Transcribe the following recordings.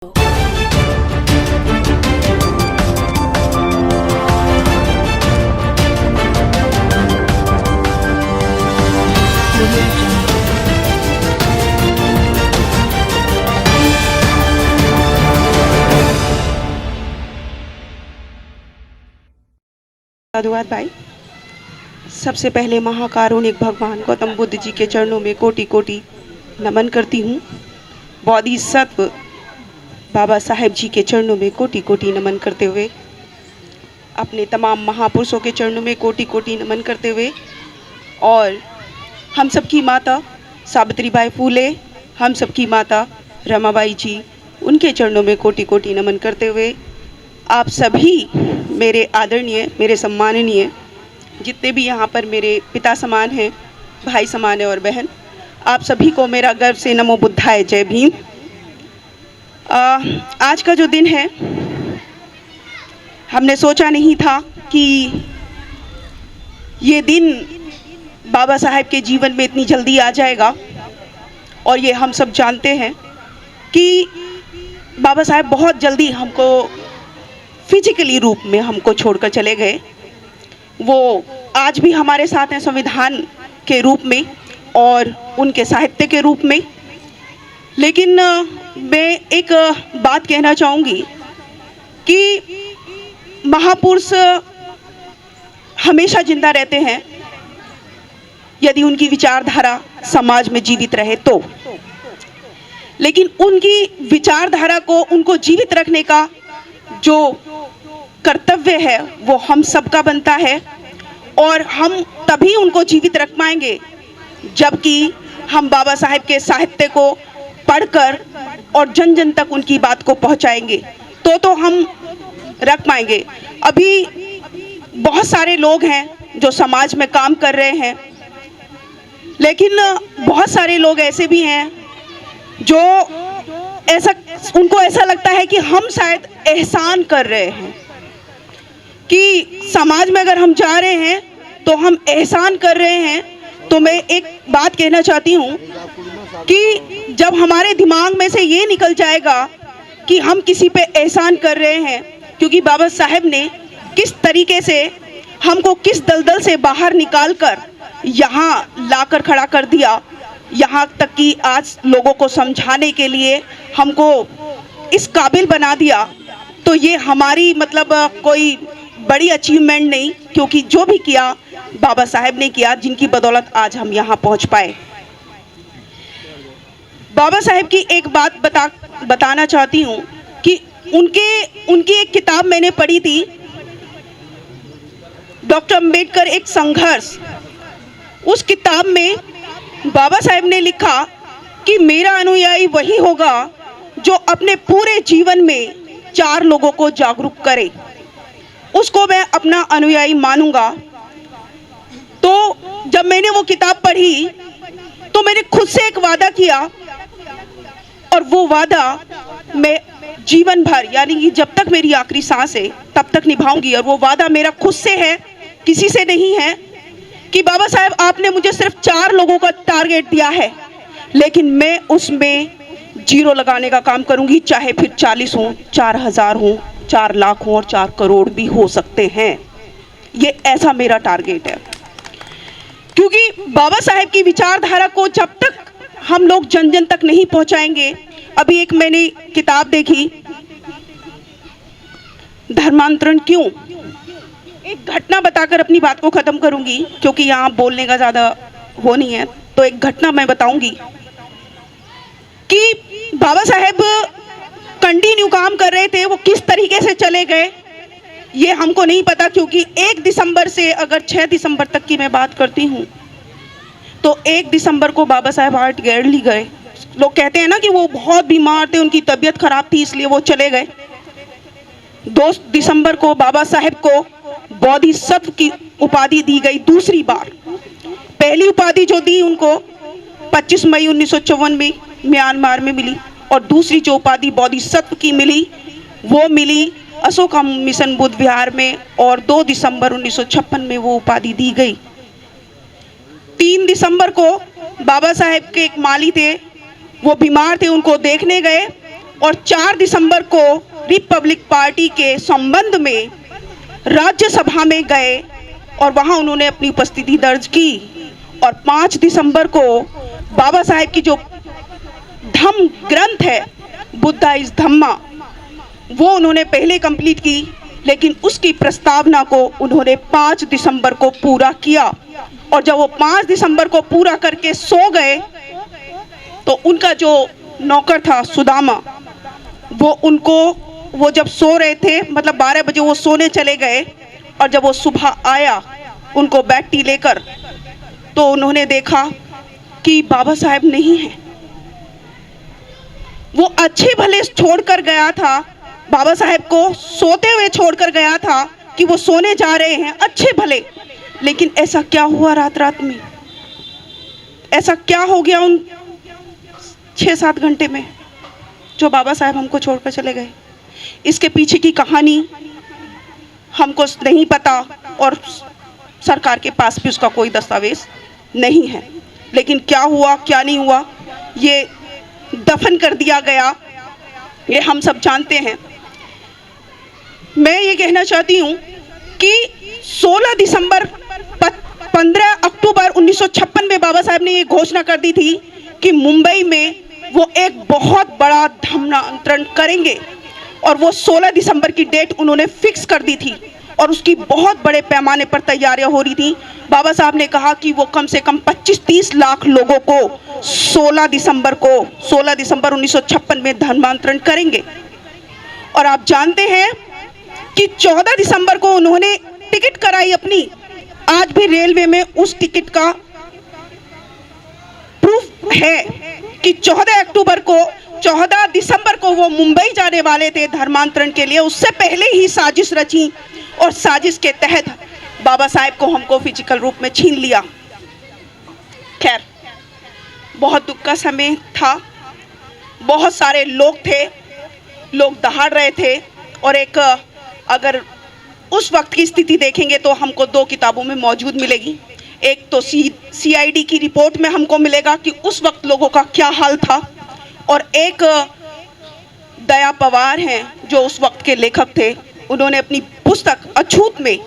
साधुवाद भाई। सबसे पहले महाकारुणिक भगवान गौतम बुद्ध जी के चरणों में कोटि कोटि नमन करती हूँ। बोधिसत्व बाबा साहेब जी के चरणों में कोटि कोटि नमन करते हुए, अपने तमाम महापुरुषों के चरणों में कोटि कोटि नमन करते हुए, और हम सबकी माता सावित्रीबाई फूले, हम सबकी माता रमाबाई जी, उनके चरणों में कोटि कोटि नमन करते हुए, आप सभी मेरे आदरणीय, मेरे सम्माननीय जितने भी यहाँ पर मेरे पिता समान हैं, भाई समान है और बहन, आप सभी को मेरा गर्व से नमो बुद्धाय, जय भीम। आज का जो दिन है, हमने सोचा नहीं था कि ये दिन बाबा साहेब के जीवन में इतनी जल्दी आ जाएगा। और ये हम सब जानते हैं कि बाबा साहेब बहुत जल्दी हमको फिजिकली रूप में हमको छोड़कर चले गए। वो आज भी हमारे साथ हैं संविधान के रूप में और उनके साहित्य के रूप में। लेकिन मैं एक बात कहना चाहूँगी कि महापुरुष हमेशा जिंदा रहते हैं यदि उनकी विचारधारा समाज में जीवित रहे तो। लेकिन उनकी विचारधारा को, उनको जीवित रखने का जो कर्तव्य है वो हम सबका बनता है, और हम तभी उनको जीवित रख पाएंगे जबकि हम बाबा साहेब के साहित्य को पढ़कर और जन जन तक उनकी बात को पहुंचाएंगे तो हम रख पाएंगे। अभी बहुत सारे लोग हैं जो समाज में काम कर रहे हैं, लेकिन बहुत सारे लोग ऐसे भी हैं जो उनको ऐसा लगता है कि हम शायद एहसान कर रहे हैं, कि समाज में अगर हम जा रहे हैं तो हम एहसान कर रहे हैं। तो मैं एक बात कहना चाहती हूँ कि जब हमारे दिमाग में से ये निकल जाएगा कि हम किसी पे एहसान कर रहे हैं, क्योंकि बाबा साहेब ने किस तरीके से हमको किस दलदल से बाहर निकाल कर यहाँ लाकर खड़ा कर दिया, यहाँ तक कि आज लोगों को समझाने के लिए हमको इस काबिल बना दिया, तो ये हमारी मतलब कोई बड़ी अचीवमेंट नहीं, क्योंकि जो भी किया बाबा साहेब ने किया, जिनकी बदौलत आज हम यहाँ पहुँच पाए। बाबा साहेब की एक बात बताना चाहती हूँ कि उनकी एक किताब मैंने पढ़ी थी, डॉक्टर अम्बेडकर एक संघर्ष। उस किताब में बाबा साहेब ने लिखा कि मेरा अनुयायी वही होगा जो अपने पूरे जीवन में 4 लोगों को जागरूक करे, उसको मैं अपना अनुयायी मानूंगा। तो जब मैंने वो किताब पढ़ी तो मैंने खुद से एक वादा किया, और वो वादा मैं जीवन भर, यानी कि जब तक मेरी आखिरी सांस है तब तक निभाऊंगी। और वो वादा मेरा खुद से है, किसी से नहीं है, कि बाबा साहेब आपने मुझे सिर्फ 4 लोगों का टारगेट दिया है, लेकिन मैं उसमें 0 लगाने का काम करूंगी, चाहे फिर 40 हो, 4000 हो, 4 लाख हो और 4 करोड़ भी हो सकते हैं। ये ऐसा मेरा टारगेट है, क्योंकि बाबा साहेब की विचारधारा को जब तक हम लोग जन जन तक नहीं पहुंचाएंगे। अभी एक मैंने किताब देखी, धर्मांतरण क्यों। एक घटना बताकर अपनी बात को खत्म करूंगी, क्योंकि यहाँ बोलने का ज्यादा हो नहीं है। तो एक घटना मैं बताऊंगी कि बाबा साहेब कंटिन्यू काम कर रहे थे, वो किस तरीके से चले गए ये हमको नहीं पता, क्योंकि 1 दिसंबर से अगर 6 दिसंबर तक की मैं बात करती हूँ तो 1 दिसंबर को बाबा साहेब हार्ट गिरली गए। लोग कहते हैं ना कि वो बहुत बीमार थे, उनकी तबीयत खराब थी इसलिए वो चले गए। 2 दिसंबर को बाबा साहेब को बोधिसत्व की उपाधि दी गई दूसरी बार। पहली उपाधि जो दी उनको 25 मई 1954 में म्यांमार में मिली, और दूसरी जो उपाधि बोधिसत्व की मिली वो मिली अशोका मिशन बुद्ध विहार में, और 2 दिसंबर 1956 में वो उपाधि दी गई। 3 दिसंबर को बाबा साहेब के एक माली थे, वो बीमार थे, उनको देखने गए। और 4 दिसंबर को रिपब्लिक पार्टी के संबंध में राज्यसभा में गए और वहां उन्होंने अपनी उपस्थिति दर्ज की। और 5 दिसंबर को बाबा साहेब की जो धम्म ग्रंथ है, बुद्धा इज धम्मा, वो उन्होंने पहले कंप्लीट की, लेकिन उसकी प्रस्तावना को उन्होंने 5 दिसंबर को पूरा किया। और जब वो 5 दिसंबर को पूरा करके सो गए तो उनका जो नौकर था सुदामा, वो जब सो रहे थे, मतलब 12 बजे वो सोने चले गए, और जब वो सुबह आया उनको बैठी लेकर, तो उन्होंने देखा कि बाबा साहेब नहीं है। वो अच्छे भले छोड़कर गया था, बाबा साहेब को सोते हुए छोड़कर गया था कि वो सोने जा रहे हैं, अच्छे भले, लेकिन ऐसा क्या हुआ रात में? ऐसा क्या हो गया उन 6-7 घंटे में जो बाबा साहेब हमको छोड़कर चले गए? इसके पीछे की कहानी हमको नहीं पता और सरकार के पास भी उसका कोई दस्तावेज नहीं है। लेकिन क्या हुआ क्या नहीं हुआ, ये दफन कर दिया गया, ये हम सब जानते हैं। मैं ये कहना चाहती हूँ कि 16 दिसंबर 15 अक्टूबर 1956 में बाबा साहेब ने ये घोषणा कर दी थी कि मुंबई में वो एक बहुत बड़ा धर्मांतरण करेंगे, और वो 16 दिसंबर की डेट उन्होंने फिक्स कर दी थी और उसकी बहुत बड़े पैमाने पर तैयारियां हो रही थी। बाबा साहब ने कहा कि वो कम से कम 25-30 लाख लोगों को 16 दिसंबर 1956 में धर्मांतरण करेंगे। और आप जानते हैं कि 14 दिसंबर को उन्होंने टिकट कराई अपनी, आज भी रेलवे में उस टिकट का प्रूफ है कि 14 दिसंबर को वो मुंबई जाने वाले थे धर्मांतरण के लिए। उससे पहले ही साजिश रची और साजिश के तहत बाबा साहेब को हमको फिजिकल रूप में छीन लिया। खैर, बहुत दुख का समय था, बहुत सारे लोग थे, लोग दहाड़ रहे थे। और एक अगर उस वक्त की स्थिति देखेंगे तो हमको 2 किताबों में मौजूद मिलेगी। एक तो CID की रिपोर्ट में हमको मिलेगा कि उस वक्त लोगों का क्या हाल था, और एक दया पवार हैं जो उस वक्त के लेखक थे, उन्होंने अपनी पुस्तक अछूत में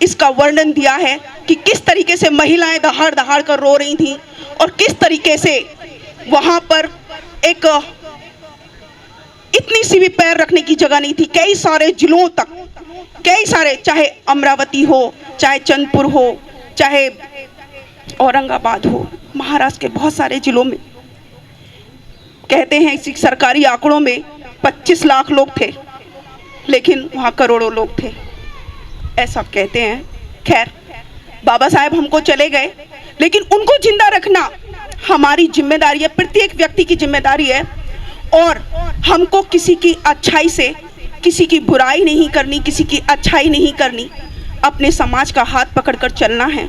इसका वर्णन दिया है कि किस तरीके से महिलाएं दहाड़ दहाड़ कर रो रही थीं और किस तरीके से वहाँ पर एक इतनी सी भी पैर रखने की जगह नहीं थी। कई सारे जिलों तक, कई सारे, चाहे अमरावती हो, चाहे चंदपुर हो, चाहे औरंगाबाद हो, महाराष्ट्र के बहुत सारे जिलों में, कहते हैं इसी सरकारी आंकड़ों में 25 लाख लोग थे, लेकिन वहाँ करोड़ों लोग थे, ऐसा कहते हैं। खैर, बाबा साहेब हमको चले गए, लेकिन उनको जिंदा रखना हमारी जिम्मेदारी है, प्रत्येक व्यक्ति की जिम्मेदारी है। और हमको किसी की अच्छाई से किसी की बुराई नहीं करनी, किसी की अच्छाई नहीं करनी, अपने समाज का हाथ पकड़कर चलना है।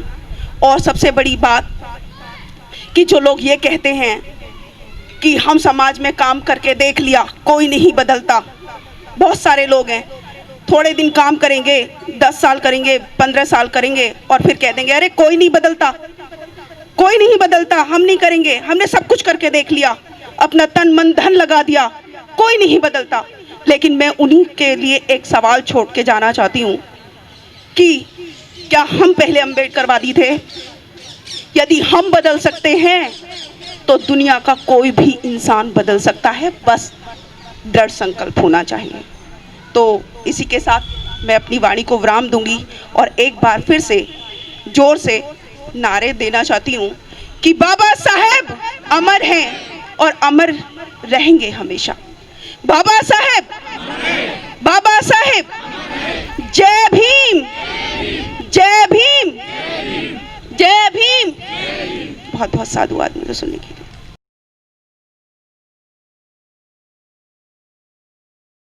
और सबसे बड़ी बात कि जो लोग ये कहते हैं कि हम समाज में काम करके देख लिया, कोई नहीं बदलता, बहुत सारे लोग हैं, थोड़े दिन काम करेंगे, 10 साल करेंगे, 15 साल करेंगे, और फिर कह देंगे अरे कोई नहीं बदलता, कोई नहीं बदलता, हम नहीं करेंगे, हमने सब कुछ करके देख लिया, अपना तन मन धन लगा दिया, कोई नहीं बदलता। लेकिन मैं उन्हीं के लिए एक सवाल छोड़ के जाना चाहती हूँ कि क्या हम पहले अम्बेडकरवादी थे? यदि हम बदल सकते हैं तो दुनिया का कोई भी इंसान बदल सकता है, बस दृढ़ संकल्प होना चाहिए। तो इसी के साथ मैं अपनी वाणी को विराम दूंगी और एक बार फिर से जोर से नारे देना चाहती हूँ कि बाबा साहेब अमर हैं और अमर रहेंगे हमेशा। बाबा साहेब, बाबा साहेब, जय भीम, जय भीम, जय भीम। बहुत बहुत साधुवाद मुझे सुनने के लिए।